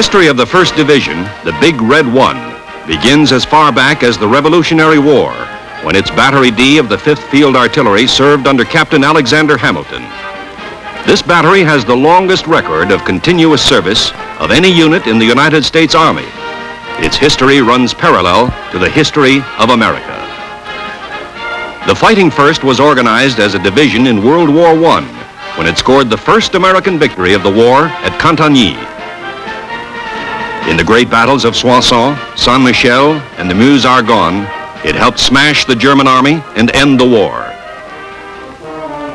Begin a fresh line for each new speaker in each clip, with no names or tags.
history of the 1st Division, the Big Red One, begins as far back as the Revolutionary War, when its Battery D of the 5th Field Artillery served under Captain Alexander Hamilton. This battery has the longest record of continuous service of any unit in the United States Army. Its history runs parallel to the history of America. The Fighting First was organized as a division in World War I when it scored the first American victory of the war at Cantigny. In the great battles of Soissons, Saint-Michel, and the Meuse-Argonne, it helped smash the German army and end the war.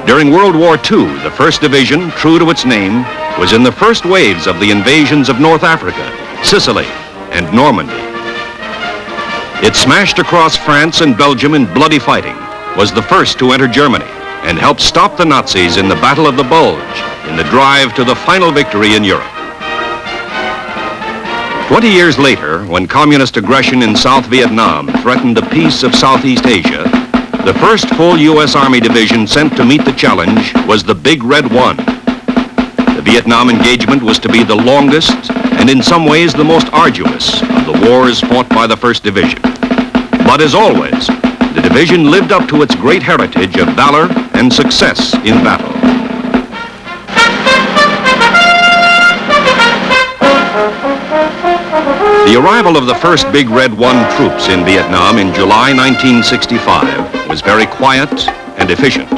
During World War II, the 1st Division, true to its name, was in the first waves of the invasions of North Africa, Sicily, and Normandy. It smashed across France and Belgium in bloody fighting, was the first to enter Germany, and helped stop the Nazis in the Battle of the Bulge, in the drive to the final victory in Europe. 20 years later, when communist aggression in South Vietnam threatened the peace of Southeast Asia, the first full U.S. Army division sent to meet the challenge was the Big Red One. The Vietnam engagement was to be the longest and in some ways the most arduous of the wars fought by the 1st Division. But as always, the division lived up to its great heritage of valor and success in battle. The arrival of the first Big Red One troops in Vietnam in July 1965 was very quiet and efficient.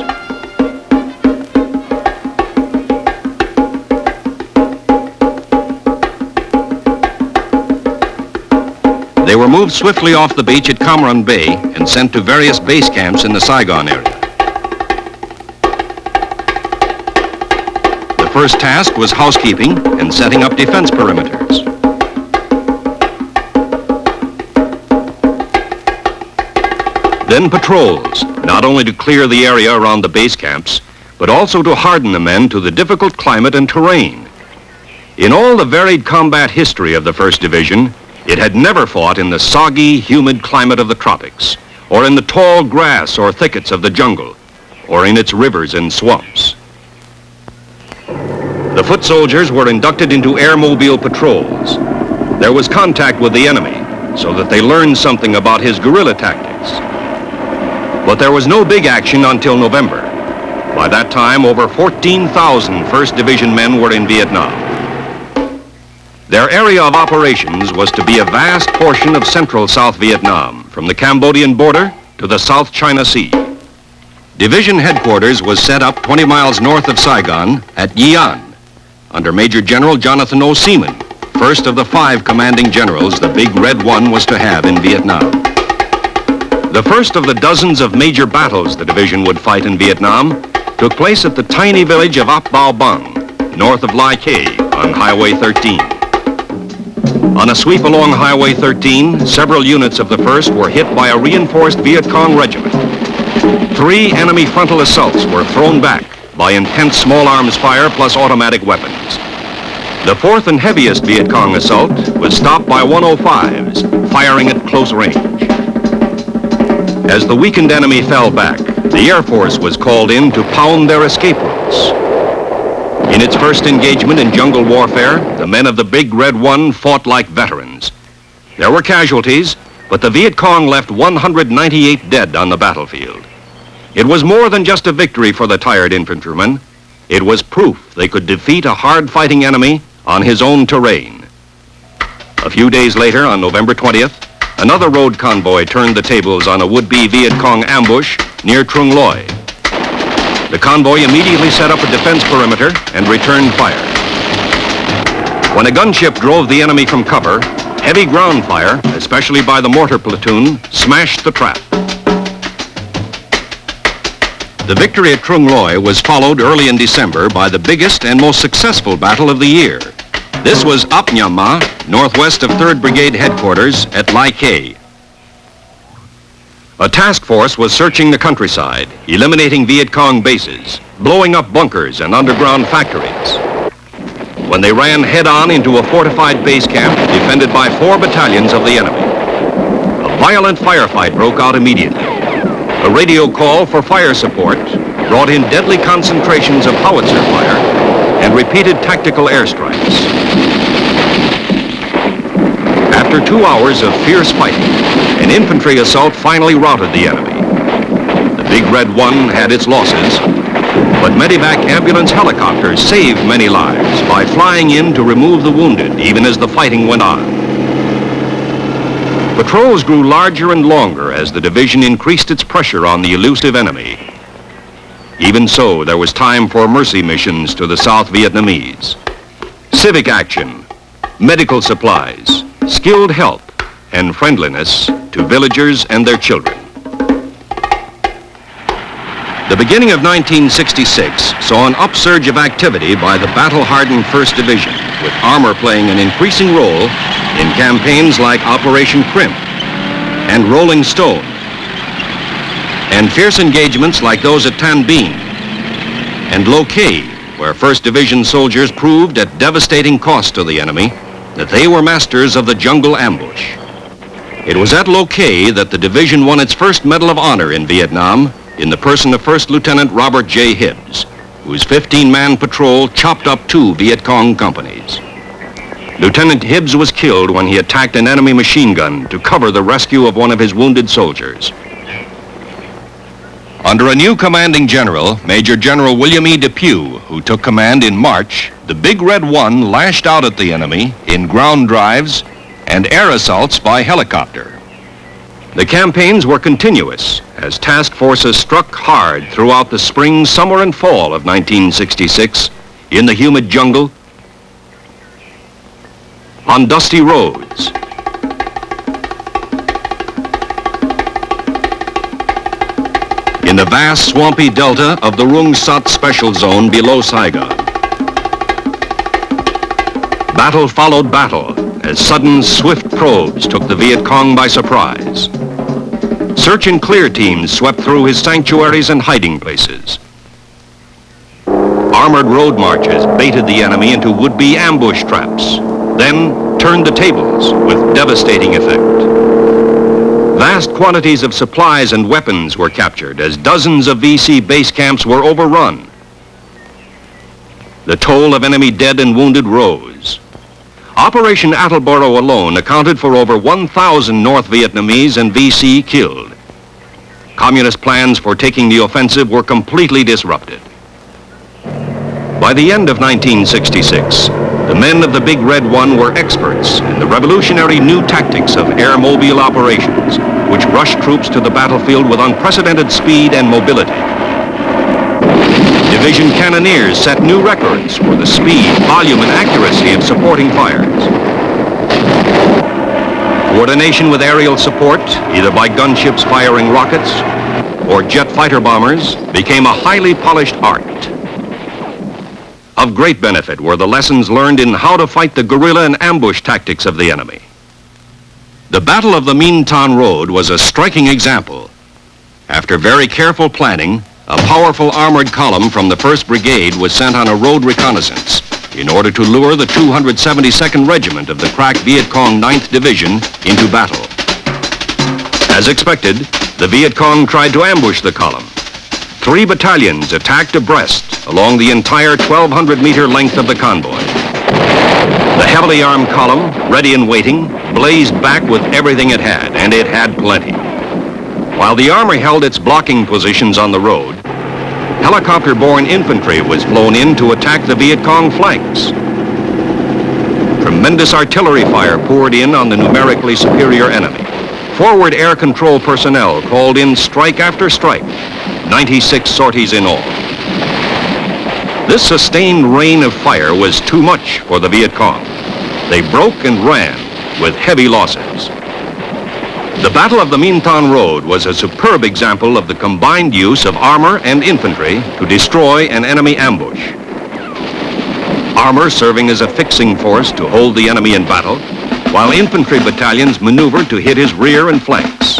They were moved swiftly off the beach at Cam Ranh Bay and sent to various base camps in the Saigon area. The first task was housekeeping and setting up defense perimeters. Then patrols, not only to clear the area around the base camps, but also to harden the men to the difficult climate and terrain. In all the varied combat history of the 1st Division, it had never fought in the soggy, humid climate of the tropics, or in the tall grass or thickets of the jungle, or in its rivers and swamps. The foot soldiers were inducted into airmobile patrols. There was contact with the enemy, so that they learned something about his guerrilla tactics. But there was no big action until November. By that time, over 14,000 1st Division men were in Vietnam. Their area of operations was to be a vast portion of central South Vietnam, from the Cambodian border to the South China Sea. Division headquarters was set up 20 miles north of Saigon at Ye An, under Major General Jonathan O. Seaman, first of the 5 commanding generals the Big Red One was to have in Vietnam. The first of the dozens of major battles the division would fight in Vietnam took place at the tiny village of Ap Bao Bang, north of Lai Khe on Highway 13. On a sweep along Highway 13, several units of the 1st were hit by a reinforced Vietcong regiment. 3 enemy frontal assaults were thrown back by intense small arms fire plus automatic weapons. The 4th and heaviest Vietcong assault was stopped by 105s, firing at close range. As the weakened enemy fell back, the Air Force was called in to pound their escape routes. In its first engagement in jungle warfare, the men of the Big Red One fought like veterans. There were casualties, but the Viet Cong left 198 dead on the battlefield. It was more than just a victory for the tired infantrymen. It was proof they could defeat a hard-fighting enemy on his own terrain. A few days later, on November 20th, another road convoy turned the tables on a would-be Viet Cong ambush near Trung Loy. The convoy immediately set up a defense perimeter and returned fire. When a gunship drove the enemy from cover, heavy ground fire, especially by the mortar platoon, smashed the trap. The victory at Trung Loy was followed early in December by the biggest and most successful battle of the year. This was Ap Nha Ma, northwest of 3rd Brigade headquarters at Lai Khe. A task force was searching the countryside, eliminating Viet Cong bases, blowing up bunkers and underground factories. When they ran head-on into a fortified base camp defended by 4 battalions of the enemy. A violent firefight broke out immediately. A radio call for fire support brought in deadly concentrations of howitzer fire and repeated tactical airstrikes. After 2 hours of fierce fighting, an infantry assault finally routed the enemy. The Big Red One had its losses, but medevac ambulance helicopters saved many lives by flying in to remove the wounded even as the fighting went on. Patrols grew larger and longer as the division increased its pressure on the elusive enemy. Even so, there was time for mercy missions to the South Vietnamese. Civic action, medical supplies, skilled help, and friendliness to villagers and their children. The beginning of 1966 saw an upsurge of activity by the battle-hardened 1st Division, with armor playing an increasing role in campaigns like Operation Crimp and Rolling Stone, and fierce engagements like those at Tan Binh and Lo Kay, where 1st Division soldiers proved at devastating cost to the enemy that they were masters of the jungle ambush. It was at Lo Kay that the division won its first Medal of Honor in Vietnam in the person of 1st Lieutenant Robert J. Hibbs, whose 15-man patrol chopped up 2 Vietcong companies. Lieutenant Hibbs was killed when he attacked an enemy machine gun to cover the rescue of one of his wounded soldiers. Under a new commanding general, Major General William E. Depew, who took command in March, the Big Red One lashed out at the enemy in ground drives and air assaults by helicopter. The campaigns were continuous as task forces struck hard throughout the spring, summer, and fall of 1966 in the humid jungle, on dusty roads, in the vast swampy delta of the Rung Sat Special Zone below Saigon. Battle followed battle as sudden, swift probes took the Viet Cong by surprise. Search and clear teams swept through his sanctuaries and hiding places. Armored road marches baited the enemy into would-be ambush traps, then turned the tables with devastating effect. Vast quantities of supplies and weapons were captured as dozens of VC base camps were overrun. The toll of enemy dead and wounded rose. Operation Attleboro alone accounted for over 1,000 North Vietnamese and VC killed. Communist plans for taking the offensive were completely disrupted. By the end of 1966, the men of the Big Red One were experts in the revolutionary new tactics of air-mobile operations, which rushed troops to the battlefield with unprecedented speed and mobility. Division cannoneers set new records for the speed, volume, and accuracy of supporting fires. Coordination with aerial support, either by gunships firing rockets or jet fighter bombers, became a highly polished art. Of great benefit were the lessons learned in how to fight the guerrilla and ambush tactics of the enemy. The Battle of the Minh Thanh Road was a striking example. After very careful planning, a powerful armored column from the 1st Brigade was sent on a road reconnaissance in order to lure the 272nd Regiment of the crack Viet Cong 9th Division into battle. As expected, the Viet Cong tried to ambush the column. 3 battalions attacked abreast along the entire 1,200-meter length of the convoy. The heavily armed column, ready and waiting, blazed back with everything it had, and it had plenty. While the army held its blocking positions on the road, helicopter-borne infantry was flown in to attack the Viet Cong flanks. Tremendous artillery fire poured in on the numerically superior enemy. Forward air control personnel called in strike after strike, 96 sorties in all. This sustained rain of fire was too much for the Viet Cong. They broke and ran with heavy losses. The Battle of the Minh Thanh Road was a superb example of the combined use of armor and infantry to destroy an enemy ambush. Armor serving as a fixing force to hold the enemy in battle, while infantry battalions maneuvered to hit his rear and flanks.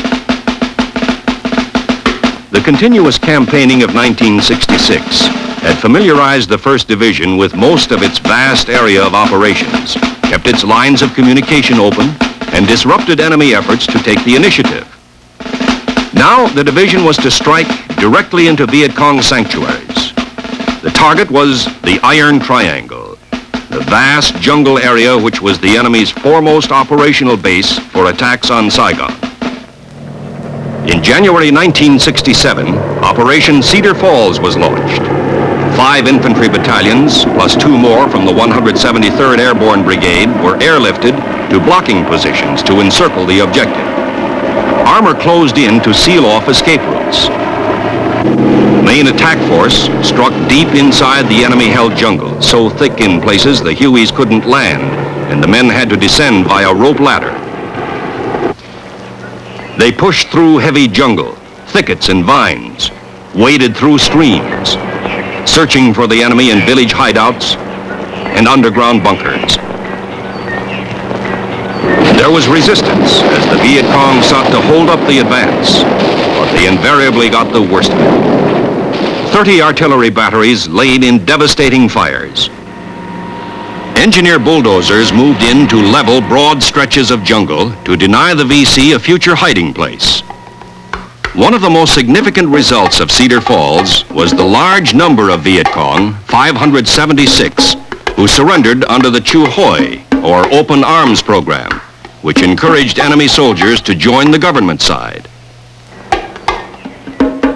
The continuous campaigning of 1966 had familiarized the 1st Division with most of its vast area of operations, kept its lines of communication open, and disrupted enemy efforts to take the initiative. Now, the division was to strike directly into Viet Cong sanctuaries. The target was the Iron Triangle, the vast jungle area which was the enemy's foremost operational base for attacks on Saigon. In January 1967, Operation Cedar Falls was launched. 5 infantry battalions, plus 2 more from the 173rd Airborne Brigade, were airlifted to blocking positions to encircle the objective. Armor closed in to seal off escape routes. The main attack force struck deep inside the enemy-held jungle, so thick in places the Hueys couldn't land, and the men had to descend via rope ladder. They pushed through heavy jungle, thickets and vines, waded through streams, searching for the enemy in village hideouts and underground bunkers. There was resistance as the Vietcong sought to hold up the advance, but they invariably got the worst of it. 30 artillery batteries laid in devastating fires. Engineer bulldozers moved in to level broad stretches of jungle to deny the VC a future hiding place. One of the most significant results of Cedar Falls was the large number of Vietcong, 576, who surrendered under the Chu Hoi, or Open Arms Program, which encouraged enemy soldiers to join the government side.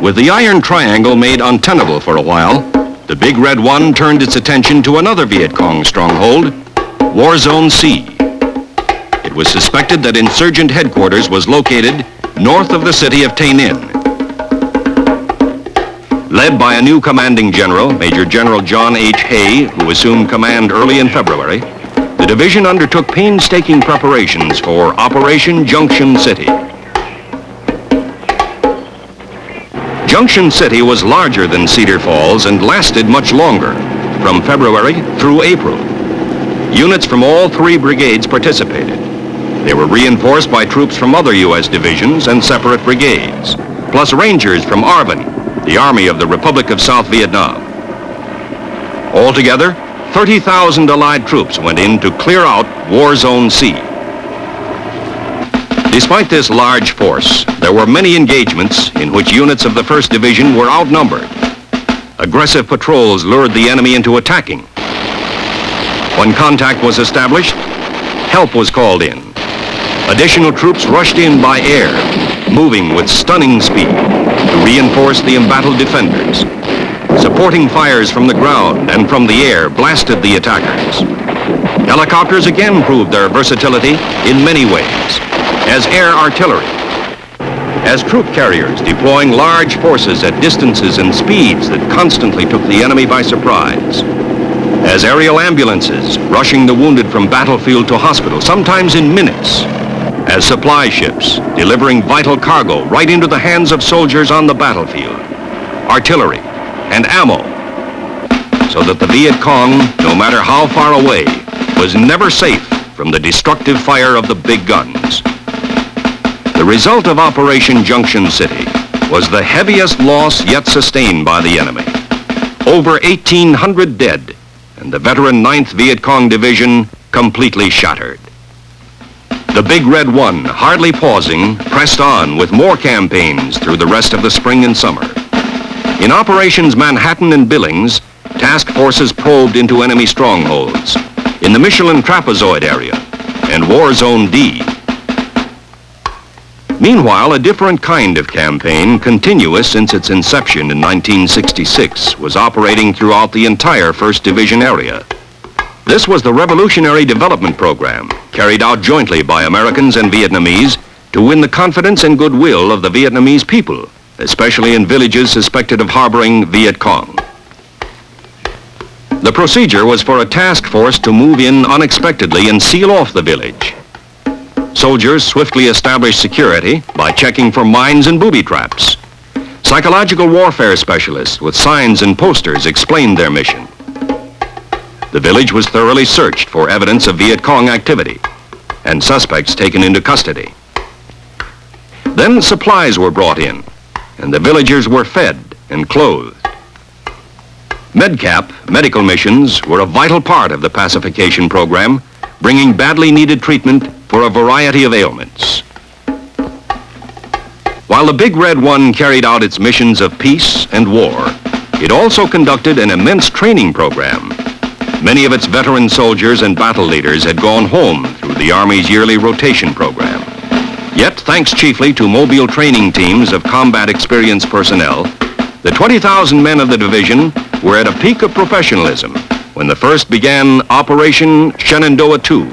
With the Iron Triangle made untenable for a while, the Big Red One turned its attention to another Vietcong stronghold, War Zone C. It was suspected that insurgent headquarters was located north of the city of Tay Ninh. Led by a new commanding general, Major General John H. Hay, who assumed command early in February, the division undertook painstaking preparations for Operation Junction City. Junction City was larger than Cedar Falls and lasted much longer, from February through April. Units from all 3 brigades participated. They were reinforced by troops from other U.S. divisions and separate brigades, plus Rangers from ARVN, the Army of the Republic of South Vietnam. Altogether, 30,000 Allied troops went in to clear out War Zone C. Despite this large force, there were many engagements in which units of the 1st Division were outnumbered. Aggressive patrols lured the enemy into attacking. When contact was established, help was called in. Additional troops rushed in by air, moving with stunning speed to reinforce the embattled defenders. Supporting fires from the ground and from the air blasted the attackers. Helicopters again proved their versatility in many ways, as air artillery, as troop carriers deploying large forces at distances and speeds that constantly took the enemy by surprise, as aerial ambulances rushing the wounded from battlefield to hospital, sometimes in minutes, as supply ships delivering vital cargo right into the hands of soldiers on the battlefield, artillery and ammo, so that the Vietcong, no matter how far away, was never safe from the destructive fire of the big guns. The result of Operation Junction City was the heaviest loss yet sustained by the enemy. Over 1,800 dead, and the veteran 9th Vietcong Division completely shattered. The Big Red One, hardly pausing, pressed on with more campaigns through the rest of the spring and summer. In Operations Manhattan and Billings, task forces probed into enemy strongholds in the Michelin Trapezoid area and War Zone D. Meanwhile, a different kind of campaign, continuous since its inception in 1966, was operating throughout the entire 1st Division area. This was the Revolutionary Development Program, carried out jointly by Americans and Vietnamese to win the confidence and goodwill of the Vietnamese people, especially in villages suspected of harboring Viet Cong. The procedure was for a task force to move in unexpectedly and seal off the village. Soldiers swiftly established security by checking for mines and booby traps. Psychological warfare specialists with signs and posters explained their mission. The village was thoroughly searched for evidence of Viet Cong activity and suspects taken into custody. Then supplies were brought in, and the villagers were fed and clothed. MedCap, medical missions, were a vital part of the pacification program, bringing badly needed treatment for a variety of ailments. While the Big Red One carried out its missions of peace and war, it also conducted an immense training program. Many of its veteran soldiers and battle leaders had gone home through the Army's yearly rotation program. Yet, thanks chiefly to mobile training teams of combat experienced personnel, the 20,000 men of the division were at a peak of professionalism when the first began Operation Shenandoah II,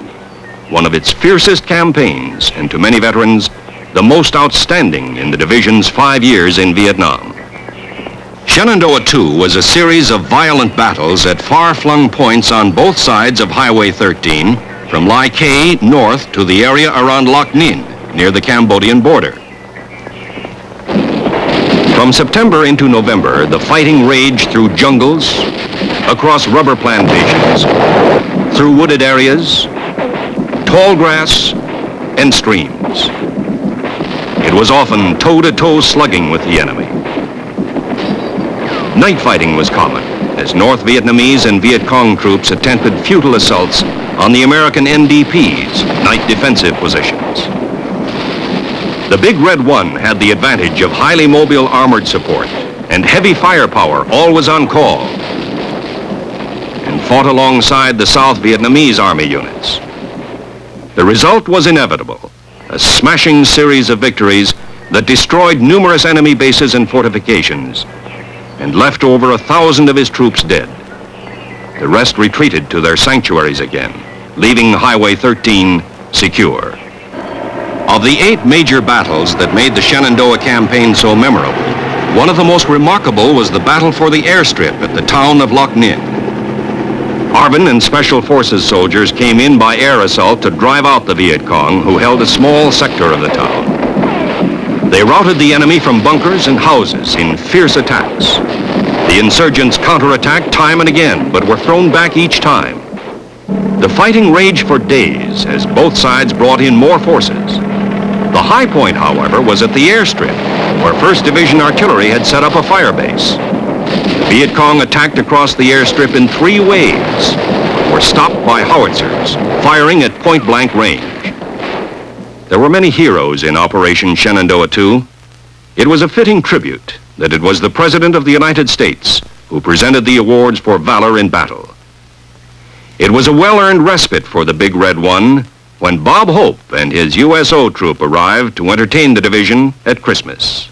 one of its fiercest campaigns, and to many veterans, the most outstanding in the division's 5 years in Vietnam. Shenandoah II was a series of violent battles at far-flung points on both sides of Highway 13, from Lai Khe north to the area around Loc Ninh, near the Cambodian border. From September into November, the fighting raged through jungles, across rubber plantations, through wooded areas, tall grass, and streams. It was often toe-to-toe slugging with the enemy. Night fighting was common, as North Vietnamese and Vietcong troops attempted futile assaults on the American NDP's night defensive positions. The Big Red One had the advantage of highly mobile armored support and heavy firepower always on call, and fought alongside the South Vietnamese Army units. The result was inevitable, a smashing series of victories that destroyed numerous enemy bases and fortifications and left over 1,000 of his troops dead. The rest retreated to their sanctuaries again, leaving Highway 13 secure. Of the 8 major battles that made the Shenandoah campaign so memorable, one of the most remarkable was the battle for the airstrip at the town of Loc Ninh. ARVN and Special Forces soldiers came in by air assault to drive out the Vietcong, who held a small sector of the town. They routed the enemy from bunkers and houses in fierce attacks. The insurgents counterattacked time and again, but were thrown back each time. The fighting raged for days as both sides brought in more forces. The high point, however, was at the airstrip, where 1st Division Artillery had set up a fire base. The Vietcong attacked across the airstrip in 3 waves, but were stopped by howitzers, firing at point-blank range. There were many heroes in Operation Shenandoah II. It was a fitting tribute that it was the President of the United States who presented the awards for valor in battle. It was a well-earned respite for the Big Red One when Bob Hope and his USO troop arrived to entertain the division at Christmas.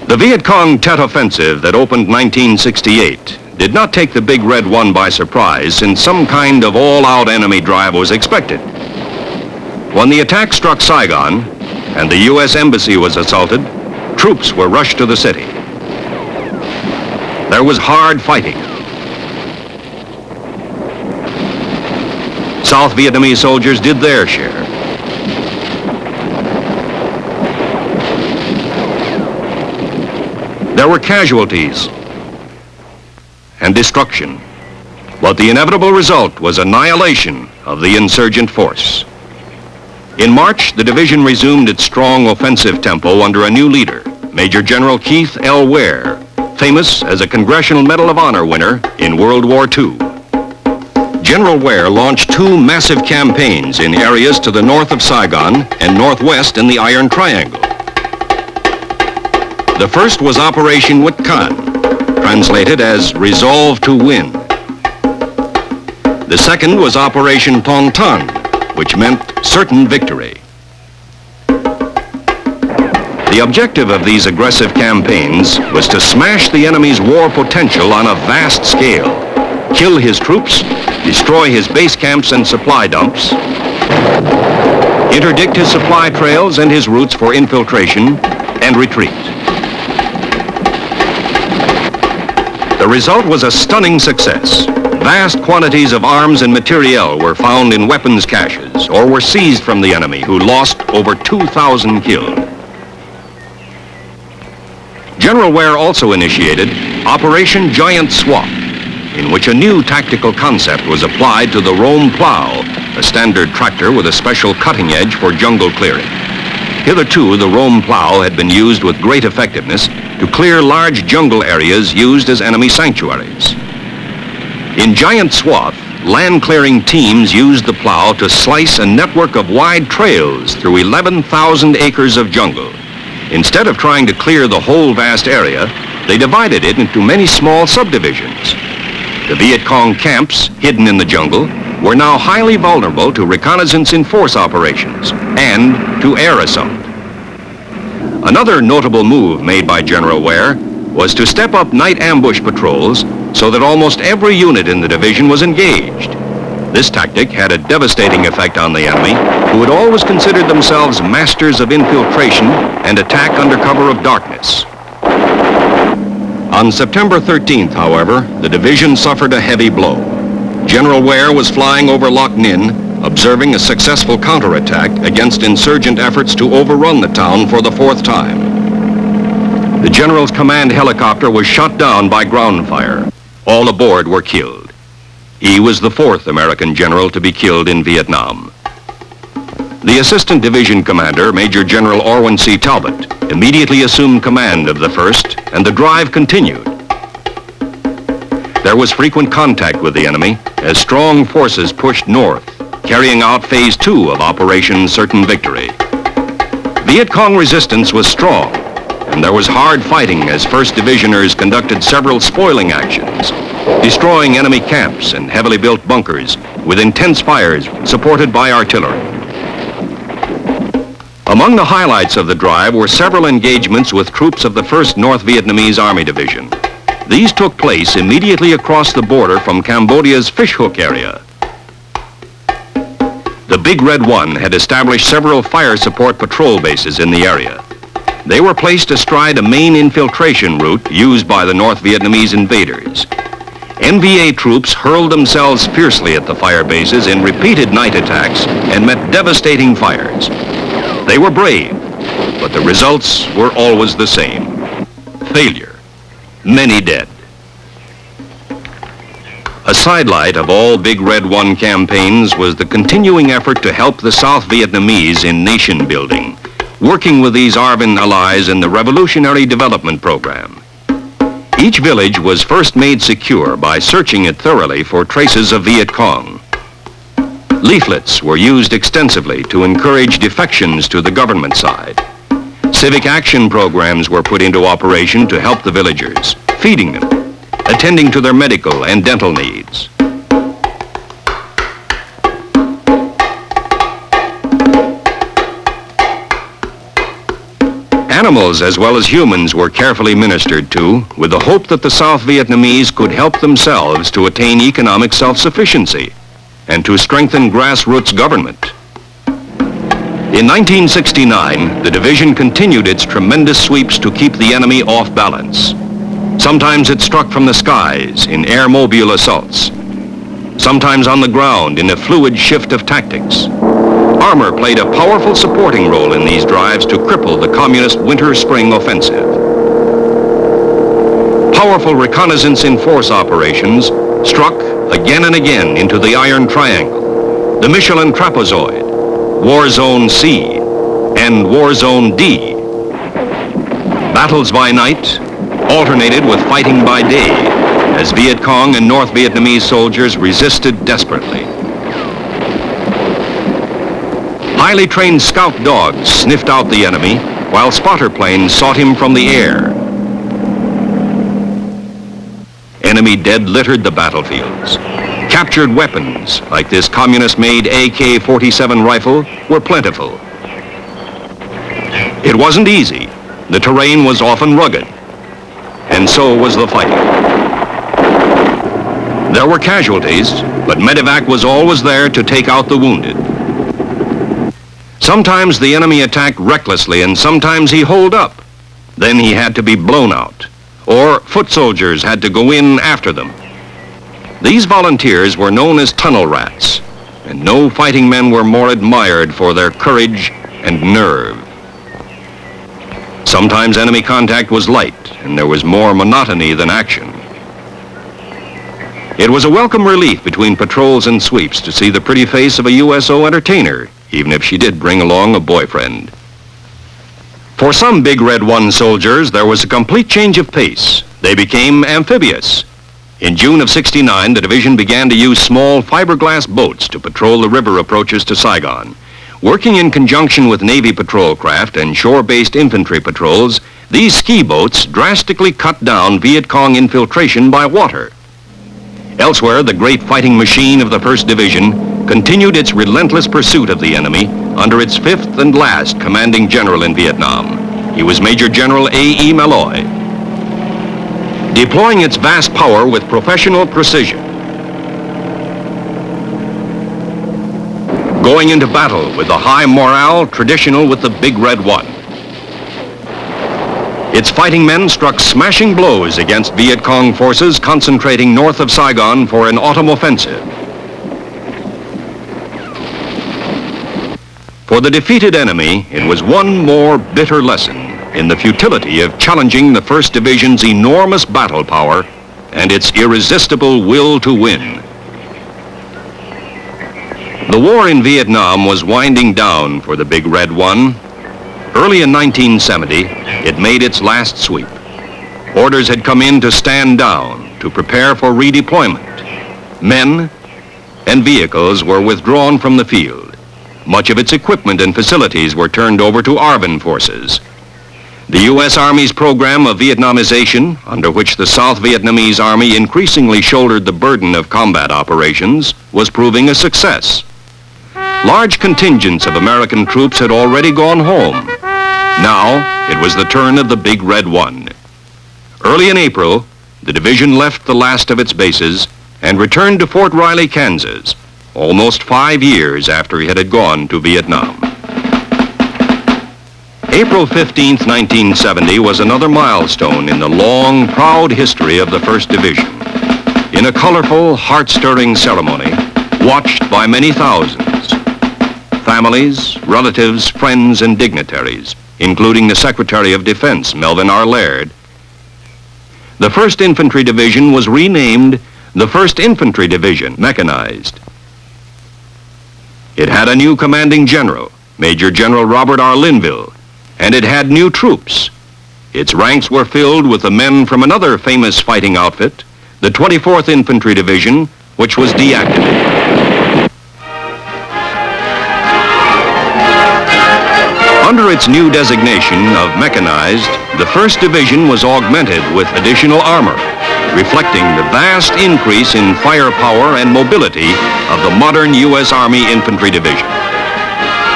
The Vietcong Tet Offensive that opened 1968 did not take the Big Red One by surprise, since some kind of all-out enemy drive was expected. When the attack struck Saigon and the U.S. Embassy was assaulted, troops were rushed to the city. There was hard fighting. South Vietnamese soldiers did their share. There were casualties and destruction, but the inevitable result was annihilation of the insurgent force. In March, the division resumed its strong offensive tempo under a new leader, Major General Keith L. Ware, famous as a Congressional Medal of Honor winner in World War II. General Ware launched 2 massive campaigns in areas to the north of Saigon and northwest in the Iron Triangle. The first was Operation Vietcong, translated as Resolve to Win. The second was Operation Tong Ton, which meant certain victory. The objective of these aggressive campaigns was to smash the enemy's war potential on a vast scale, kill his troops, destroy his base camps and supply dumps, interdict his supply trails and his routes for infiltration, and retreat. The result was a stunning success. Vast quantities of arms and materiel were found in weapons caches or were seized from the enemy, who lost over 2,000 killed. General Ware also initiated Operation Giant Swamp, in which a new tactical concept was applied to the Rome plow, a standard tractor with a special cutting edge for jungle clearing. Hitherto, the Rome plow had been used with great effectiveness to clear large jungle areas used as enemy sanctuaries. In Giant Swath, land-clearing teams used the plow to slice a network of wide trails through 11,000 acres of jungle. Instead of trying to clear the whole vast area, they divided it into many small subdivisions. The Vietcong camps, hidden in the jungle, were now highly vulnerable to reconnaissance in force operations and to air assault. Another notable move made by General Ware was to step up night ambush patrols so that almost every unit in the division was engaged. This tactic had a devastating effect on the enemy, who had always considered themselves masters of infiltration and attack under cover of darkness. On September 13th, however, the division suffered a heavy blow. General Ware was flying over Loc Ninh, observing a successful counterattack against insurgent efforts to overrun the town for the fourth time. The general's command helicopter was shot down by ground fire. All aboard were killed. He was the fourth American general to be killed in Vietnam. The assistant division commander, Major General Orwin C. Talbot, immediately assumed command of the 1st, and the drive continued. There was frequent contact with the enemy as strong forces pushed north, carrying out Phase 2 of Operation Certain Victory. Vietcong resistance was strong, and there was hard fighting as 1st Divisioners conducted several spoiling actions, destroying enemy camps and heavily built bunkers with intense fires supported by artillery. Among the highlights of the drive were several engagements with troops of the 1st North Vietnamese Army Division. These took place immediately across the border from Cambodia's Fishhook area. The Big Red One had established several fire support patrol bases in the area. They were placed astride a main infiltration route used by the North Vietnamese invaders. NVA troops hurled themselves fiercely at the fire bases in repeated night attacks and met devastating fires. They were brave, but the results were always the same: failure. Many dead. A sidelight of all Big Red One campaigns was the continuing effort to help the South Vietnamese in nation building, working with these ARVN allies in the Revolutionary Development Program. Each village was first made secure by searching it thoroughly for traces of Viet Cong. Leaflets were used extensively to encourage defections to the government side. Civic action programs were put into operation to help the villagers, feeding them, attending to their medical and dental needs. Animals as well as humans were carefully ministered to with the hope that the South Vietnamese could help themselves to attain economic self-sufficiency and to strengthen grassroots government. In 1969, the division continued its tremendous sweeps to keep the enemy off balance. Sometimes it struck from the skies in air-mobile assaults. Sometimes on the ground in a fluid shift of tactics. Armor played a powerful supporting role in these drives to cripple the communist winter-spring offensive. Powerful reconnaissance in force operations struck again and again into the Iron Triangle, the Michelin Trapezoid, War Zone C, and War Zone D. Battles by night alternated with fighting by day as Viet Cong and North Vietnamese soldiers resisted desperately. Highly trained scout dogs sniffed out the enemy while spotter planes sought him from the air. Enemy dead littered the battlefields. Captured weapons, like this communist-made AK-47 rifle, were plentiful. It wasn't easy. The terrain was often rugged, and so was the fighting. There were casualties, but medevac was always there to take out the wounded. Sometimes the enemy attacked recklessly, and sometimes he holed up. Then he had to be blown out, or foot soldiers had to go in after them. These volunteers were known as tunnel rats, and no fighting men were more admired for their courage and nerve. Sometimes enemy contact was light, and there was more monotony than action. It was a welcome relief between patrols and sweeps to see the pretty face of a USO entertainer, even if she did bring along a boyfriend. For some Big Red One soldiers, there was a complete change of pace. They became amphibious. In June of '69, the division began to use small fiberglass boats to patrol the river approaches to Saigon. Working in conjunction with Navy patrol craft and shore-based infantry patrols, these ski boats drastically cut down Viet Cong infiltration by water. Elsewhere, the great fighting machine of the 1st Division continued its relentless pursuit of the enemy under its 5th and last commanding general in Vietnam. He was Major General A.E. Malloy. Deploying its vast power with professional precision, going into battle with the high morale traditional with the Big Red One. Its fighting men struck smashing blows against Vietcong forces concentrating north of Saigon for an autumn offensive. For the defeated enemy, it was one more bitter lesson in the futility of challenging the 1st Division's enormous battle power and its irresistible will to win. The war in Vietnam was winding down for the Big Red One. Early in 1970, it made its last sweep. Orders had come in to stand down, to prepare for redeployment. Men and vehicles were withdrawn from the field. Much of its equipment and facilities were turned over to ARVN forces. The U.S. Army's program of Vietnamization, under which the South Vietnamese Army increasingly shouldered the burden of combat operations, was proving a success. Large contingents of American troops had already gone home. Now, it was the turn of the Big Red One. Early in April, the division left the last of its bases and returned to Fort Riley, Kansas, almost 5 years after it had gone to Vietnam. April 15, 1970 was another milestone in the long, proud history of the 1st Division. In a colorful, heart-stirring ceremony, watched by many thousands, families, relatives, friends, and dignitaries, including the Secretary of Defense, Melvin R. Laird, the 1st Infantry Division was renamed the 1st Infantry Division, mechanized. It had a new commanding general, Major General Robert R. Linville, and it had new troops. Its ranks were filled with the men from another famous fighting outfit, the 24th Infantry Division, which was deactivated. Under its new designation of mechanized, the 1st Division was augmented with additional armor, reflecting the vast increase in firepower and mobility of the modern U.S. Army Infantry Division.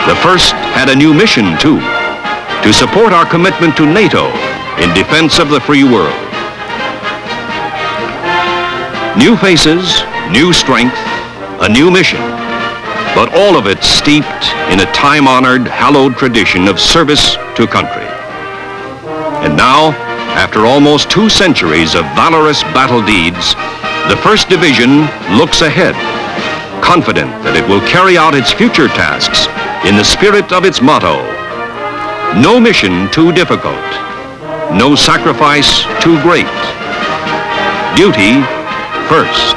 The 1st had a new mission, too, to support our commitment to NATO in defense of the free world. New faces, new strength, a new mission, but all of it steeped in a time-honored, hallowed tradition of service to country. And now, after almost 2 centuries of valorous battle deeds, the 1st Division looks ahead, confident that it will carry out its future tasks in the spirit of its motto: no mission too difficult, no sacrifice too great. Duty first.